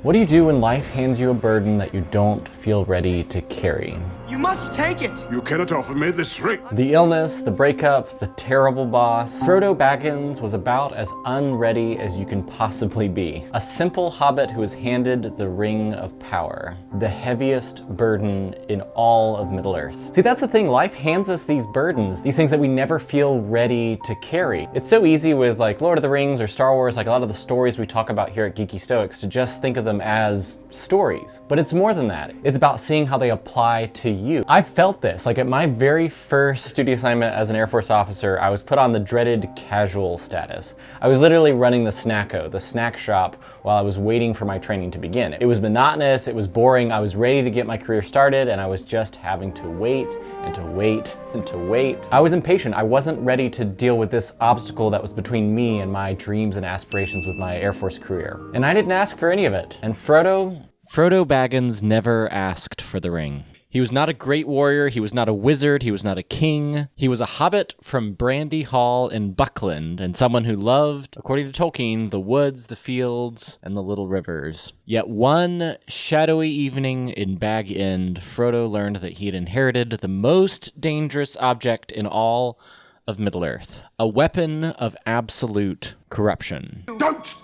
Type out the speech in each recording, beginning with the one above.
What do you do when life hands you a burden that you don't feel ready to carry? You must take it! You cannot offer me this ring! The illness, the breakup, the terrible boss. Frodo Baggins was about as unready as you can possibly be. A simple hobbit who was handed the Ring of Power, the heaviest burden in all of Middle-earth. See, that's the thing, life hands us these burdens, these things that we never feel ready to carry. It's so easy with like Lord of the Rings or Star Wars, like a lot of the stories we talk about here at Geeky Stoics, to just think of them as stories. But it's more than that. It's about seeing how they apply to you. I felt this, like at my very first duty assignment as an Air Force officer, I was put on the dreaded casual status. I was literally running the Snacko, the snack shop, while I was waiting for my training to begin. It was monotonous, it was boring, I was ready to get my career started, and I was just having to wait and to wait and to wait. I was impatient. I wasn't ready to deal with this obstacle that was between me and my dreams and aspirations with my Air Force career. And I didn't ask for any of it. And Frodo Baggins never asked for the ring. He was not a great warrior, he was not a wizard, he was not a king. He was a hobbit from Brandy Hall in Buckland, and someone who loved, according to Tolkien, the woods, the fields, and the little rivers. Yet one shadowy evening in Bag End, Frodo learned that he had inherited the most dangerous object in all of Middle-earth, a weapon of absolute corruption. Don't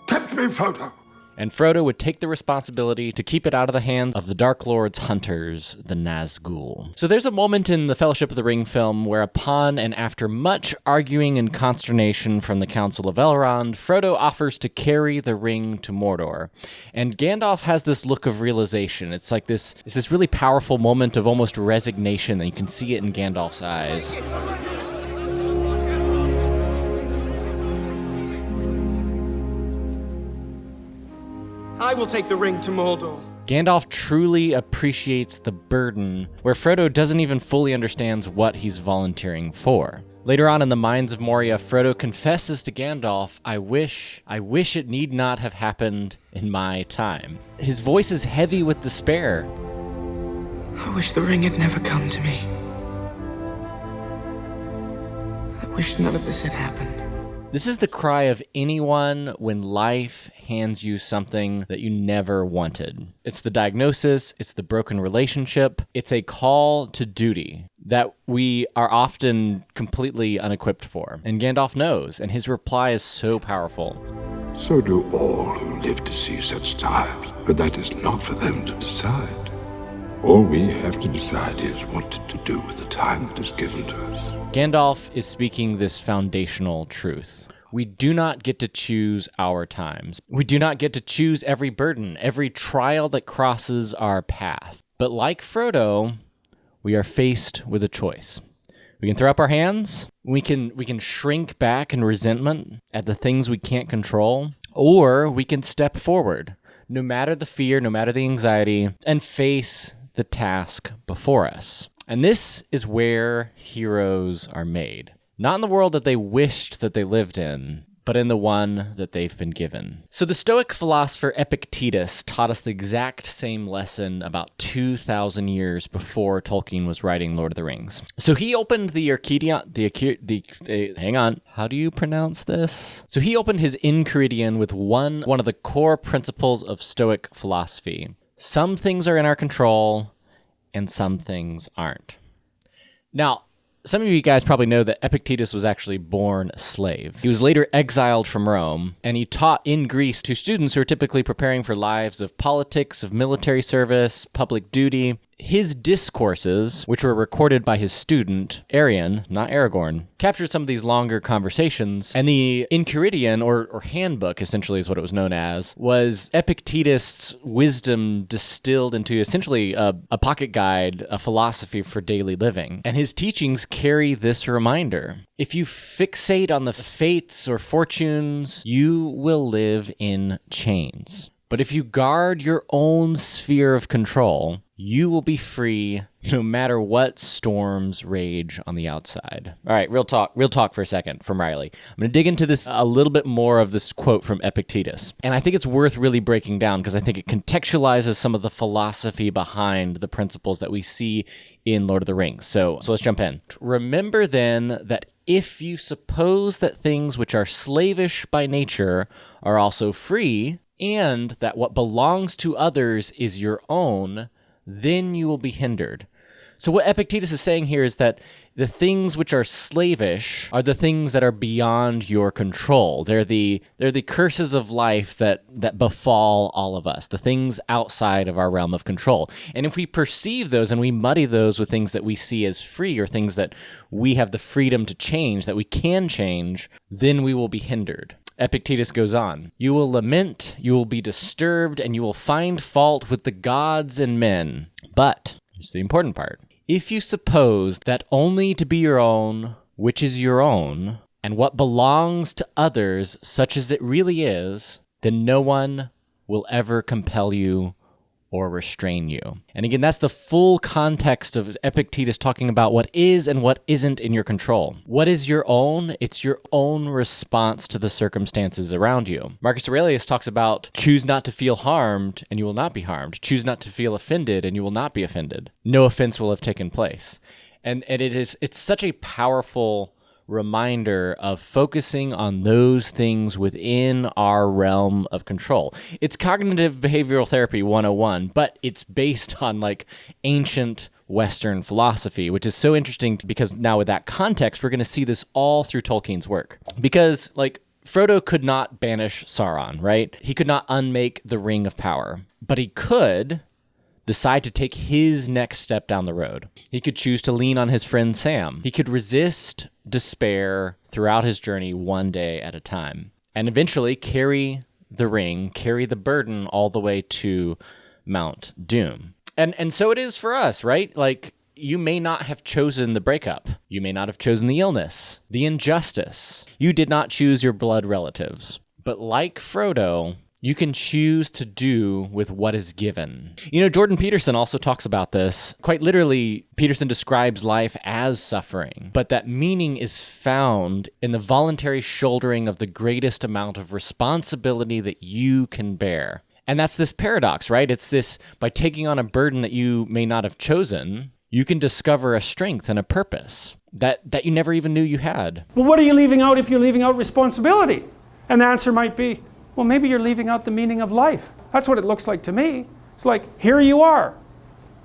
tempt me, Frodo! And Frodo would take the responsibility to keep it out of the hands of the Dark Lord's hunters, the Nazgul. So there's a moment in the Fellowship of the Ring film where upon and after much arguing and consternation from the Council of Elrond, Frodo offers to carry the ring to Mordor. And Gandalf has this look of realization. It's like this really powerful moment of almost resignation, and you can see it in Gandalf's eyes. I will take the ring to Mordor. Gandalf truly appreciates the burden, where Frodo doesn't even fully understand what he's volunteering for. Later on in the Mines of Moria, Frodo confesses to Gandalf, I wish it need not have happened in my time. His voice is heavy with despair. I wish the ring had never come to me. I wish none of this had happened. This is the cry of anyone when life hands you something that you never wanted. It's the diagnosis, it's the broken relationship, it's a call to duty that we are often completely unequipped for. And Gandalf knows, and his reply is so powerful. So do all who live to see such times, but that is not for them to decide. All we have to decide is what to do with the time that is given to us. Gandalf is speaking this foundational truth. We do not get to choose our times. We do not get to choose every burden, every trial that crosses our path. But like Frodo, we are faced with a choice. We can throw up our hands, we can shrink back in resentment at the things we can't control, or we can step forward, no matter the fear, no matter the anxiety, and face the task before us. And this is where heroes are made. Not in the world that they wished that they lived in, but in the one that they've been given. So the Stoic philosopher Epictetus taught us the exact same lesson about 2,000 years before Tolkien was writing Lord of the Rings. So he opened hang on, how do you pronounce this? So he opened his Enchiridion with one of the core principles of Stoic philosophy. Some things are in our control, and some things aren't. Now, some of you guys probably know that Epictetus was actually born a slave. He was later exiled from Rome, and he taught in Greece to students who are typically preparing for lives of politics, of military service, public duty. His discourses, which were recorded by his student, Arion, not Aragorn, captured some of these longer conversations, and the Enchiridion, or handbook, essentially is what it was known as, was Epictetus' wisdom distilled into essentially a pocket guide, a philosophy for daily living. And his teachings carry this reminder. If you fixate on the fates or fortunes, you will live in chains. But if you guard your own sphere of control, you will be free no matter what storms rage on the outside. All right, real talk for a second from Riley. I'm going to dig into this a little bit more of this quote from Epictetus. And I think it's worth really breaking down because I think it contextualizes some of the philosophy behind the principles that we see in Lord of the Rings. So let's jump in. Remember then that if you suppose that things which are slavish by nature are also free, and that what belongs to others is your own, then you will be hindered. So what Epictetus is saying here is that the things which are slavish are the things that are beyond your control. They're the curses of life that befall all of us, the things outside of our realm of control. And if we perceive those and we muddy those with things that we see as free or things that we have the freedom to change, that we can change, then we will be hindered. Epictetus goes on, "You will lament, you will be disturbed, and you will find fault with the gods and men. But," here's the important part, "if you suppose that only to be your own, which is your own, and what belongs to others such as it really is, then no one will ever compel you or restrain you." And again, that's the full context of Epictetus talking about what is and what isn't in your control. What is your own? It's your own response to the circumstances around you. Marcus Aurelius talks about choose not to feel harmed and you will not be harmed. Choose not to feel offended and you will not be offended. No offense will have taken place. And it's such a powerful reminder of focusing on those things within our realm of control. It's cognitive behavioral therapy 101, but it's based on like ancient Western philosophy, which is so interesting because now with that context, we're going to see this all through Tolkien's work. Because like Frodo could not banish Sauron, right? He could not unmake the Ring of Power, but he could decide to take his next step down the road. He could choose to lean on his friend Sam. He could resist despair throughout his journey one day at a time, and eventually carry the ring, carry the burden all the way to Mount Doom. And so it is for us, right? Like, you may not have chosen the breakup. You may not have chosen the illness, the injustice. You did not choose your blood relatives. But like Frodo, you can choose to do with what is given. You know, Jordan Peterson also talks about this. Quite literally, Peterson describes life as suffering, but that meaning is found in the voluntary shouldering of the greatest amount of responsibility that you can bear. And that's this paradox, right? It's this, by taking on a burden that you may not have chosen, you can discover a strength and a purpose that you never even knew you had. Well, what are you leaving out if you're leaving out responsibility? And the answer might be, well, maybe you're leaving out the meaning of life. That's what it looks like to me. It's like, here you are,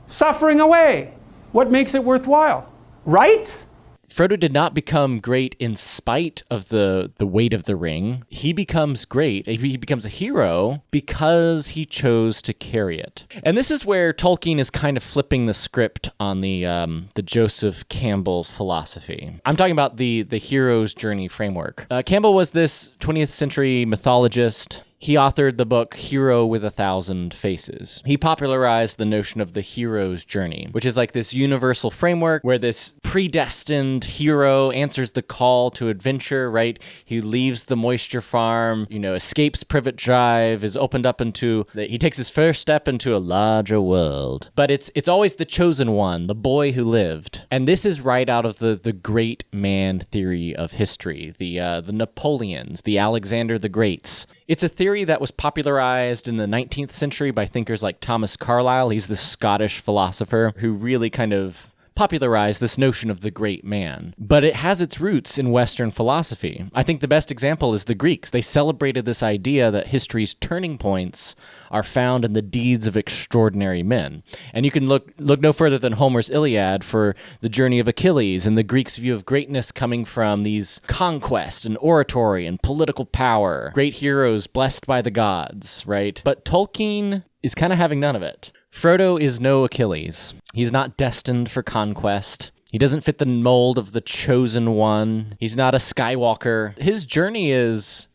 suffering away. What makes it worthwhile? Right? Frodo did not become great in spite of the weight of the ring. He becomes great. He becomes a hero because he chose to carry it. And this is where Tolkien is kind of flipping the script on the Joseph Campbell philosophy. I'm talking about the hero's journey framework. Campbell was this 20th century mythologist. He authored the book Hero with 1,000 Faces. He popularized the notion of the hero's journey, which is like this universal framework where this predestined hero answers the call to adventure, right? He leaves the moisture farm, escapes Privet Drive, is opened up he takes his first step into a larger world. But it's always the chosen one, the boy who lived. And this is right out of the great man theory of history, the Napoleons, the Alexander the Greats. It's a theory that was popularized in the 19th century by thinkers like Thomas Carlyle. He's the Scottish philosopher who really kind of popularized this notion of the great man. But it has its roots in Western philosophy. I think the best example is the Greeks. They celebrated this idea that history's turning points are found in the deeds of extraordinary men. And you can look no further than Homer's Iliad for the journey of Achilles and the Greeks' view of greatness coming from these conquest and oratory and political power, great heroes blessed by the gods, right? But Tolkien is kind of having none of it. Frodo is no Achilles. He's not destined for conquest. He doesn't fit the mold of the chosen one. He's not a Skywalker. His journey is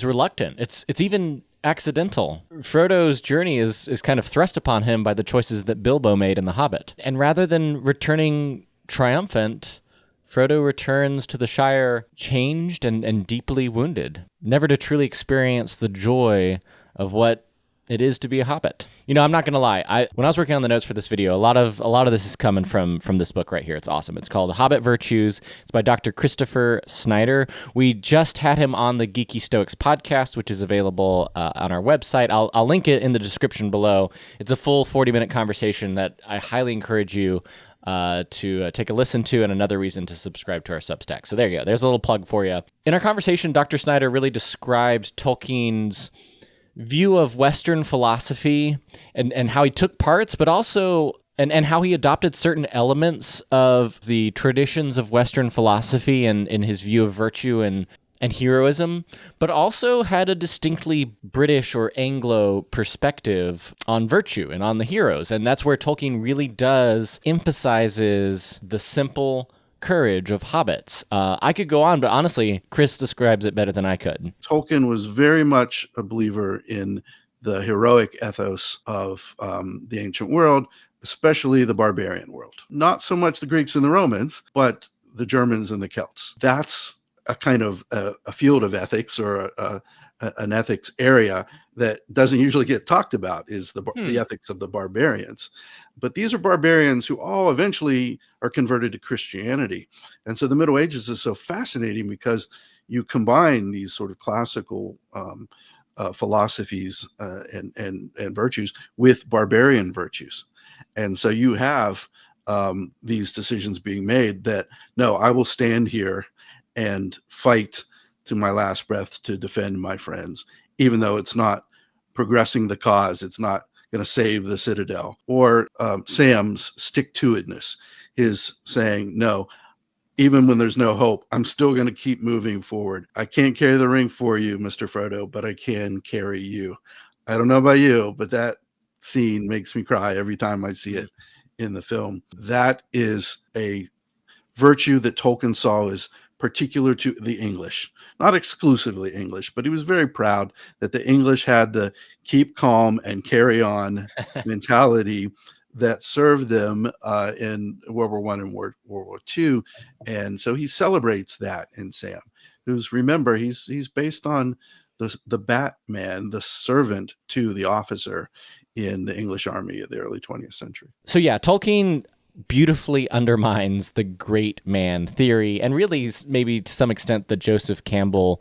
reluctant. It's even accidental. Frodo's journey is kind of thrust upon him by the choices that Bilbo made in The Hobbit. And rather than returning triumphant, Frodo returns to the Shire changed and deeply wounded, never to truly experience the joy of what it is to be a hobbit. I'm not going to lie. When I was working on the notes for this video, a lot of this is coming from this book right here. It's awesome. It's called Hobbit Virtues. It's by Dr. Christopher Snyder. We just had him on the Geeky Stoics podcast, which is available on our website. I'll link it in the description below. It's a full 40-minute conversation that I highly encourage you to take a listen to, and another reason to subscribe to our Substack. So there you go. There's a little plug for you. In our conversation, Dr. Snyder really describes Tolkien's view of Western philosophy and how he took parts, but also and how he adopted certain elements of the traditions of Western philosophy and in his view of virtue and heroism, but also had a distinctly British or Anglo perspective on virtue and on the heroes. And that's where Tolkien really does emphasizes the simple courage of hobbits. I could go on, but honestly, Chris describes it better than I could. Tolkien was very much a believer in the heroic ethos of the ancient world, especially the barbarian world. Not so much the Greeks and the Romans, but the Germans and the Celts. That's a kind of a field of ethics or an ethics area that doesn't usually get talked about, is the ethics of the barbarians. But these are barbarians who all eventually are converted to Christianity. And so the Middle Ages is so fascinating because you combine these sort of classical philosophies and virtues with barbarian virtues. And so you have these decisions being made that, no, I will stand here and fight to my last breath to defend my friends, even though it's not progressing the cause, it's not going to save the citadel. Or Sam's stick-to-itness, his saying, no, even when there's no hope, I'm still going to keep moving forward. I can't carry the ring for you, Mr. Frodo, but I can carry you. I don't know about you, but that scene makes me cry every time I see it in the film. That is a virtue that Tolkien saw as particular to the English, not exclusively English, but he was very proud that the English had the keep calm and carry on mentality that served them in World War I and World War II. And so he celebrates that in Sam, who's, remember, he's based on the Batman, the servant to the officer in the English army of the early 20th century. So yeah, Tolkien beautifully undermines the great man theory, and really maybe to some extent the Joseph Campbell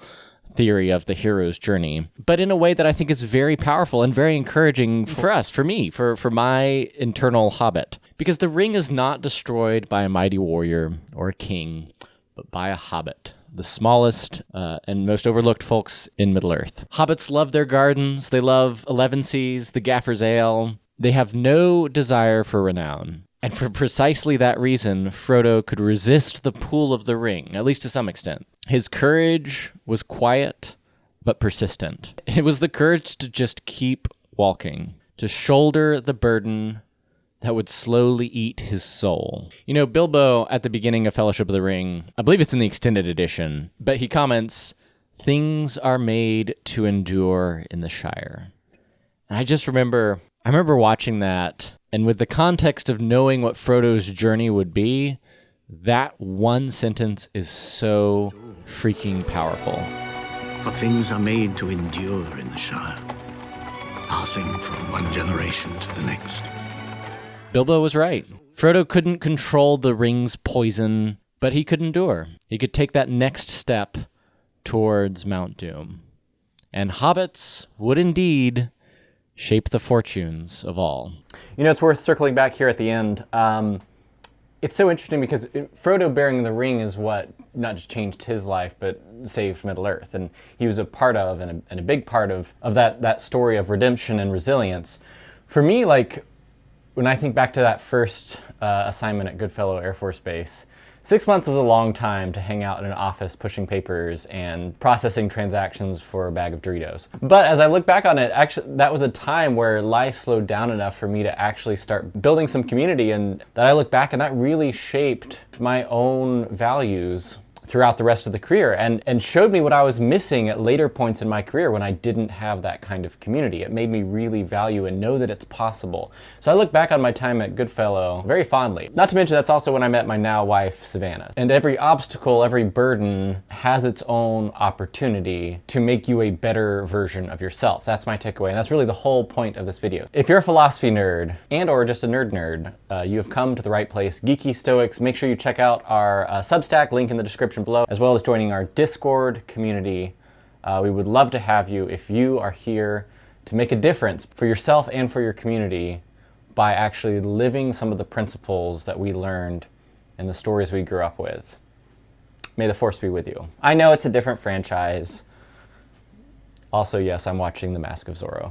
theory of the hero's journey, but in a way that I think is very powerful and very encouraging for us, for me, for my internal hobbit. Because the ring is not destroyed by a mighty warrior or a king, but by a hobbit, the smallest and most overlooked folks in Middle-earth. Hobbits love their gardens, they love Elevenseas, the Gaffer's Ale. They have no desire for renown. And for precisely that reason, Frodo could resist the pull of the ring, at least to some extent. His courage was quiet, but persistent. It was the courage to just keep walking, to shoulder the burden that would slowly eat his soul. You know, Bilbo, at the beginning of Fellowship of the Ring, I believe it's in the extended edition, but he comments, "Things are made to endure in the Shire." And I remember watching that, and with the context of knowing what Frodo's journey would be, that one sentence is so freaking powerful. For things are made to endure in the Shire, passing from one generation to the next. Bilbo was right. Frodo couldn't control the ring's poison, but he could endure. He could take that next step towards Mount Doom. And hobbits would indeed shape the fortunes of all. You know, it's worth circling back here at the end. It's so interesting because Frodo bearing the ring is what not just changed his life, but saved Middle-earth. And he was a part of, and a big part of that story of redemption and resilience. For me, like, when I think back to that first assignment at Goodfellow Air Force Base, 6 months is a long time to hang out in an office pushing papers and processing transactions for a bag of Doritos. But as I look back on it, actually, that was a time where life slowed down enough for me to actually start building some community, and that I look back and that really shaped my own values throughout the rest of the career and showed me what I was missing at later points in my career when I didn't have that kind of community. It made me really value and know that it's possible. So I look back on my time at Goodfellow very fondly. Not to mention that's also when I met my now wife, Savannah. And every obstacle, every burden has its own opportunity to make you a better version of yourself. That's my takeaway, and that's really the whole point of this video. If you're a philosophy nerd and or just a nerd, you have come to the right place. Geeky Stoics, make sure you check out our Substack, link in the description below, as well as joining our Discord community. We would love to have you if you are here to make a difference for yourself and for your community by actually living some of the principles that we learned in the stories we grew up with. May the Force be with you. I know it's a different franchise. Also, yes, I'm watching The Mask of Zorro.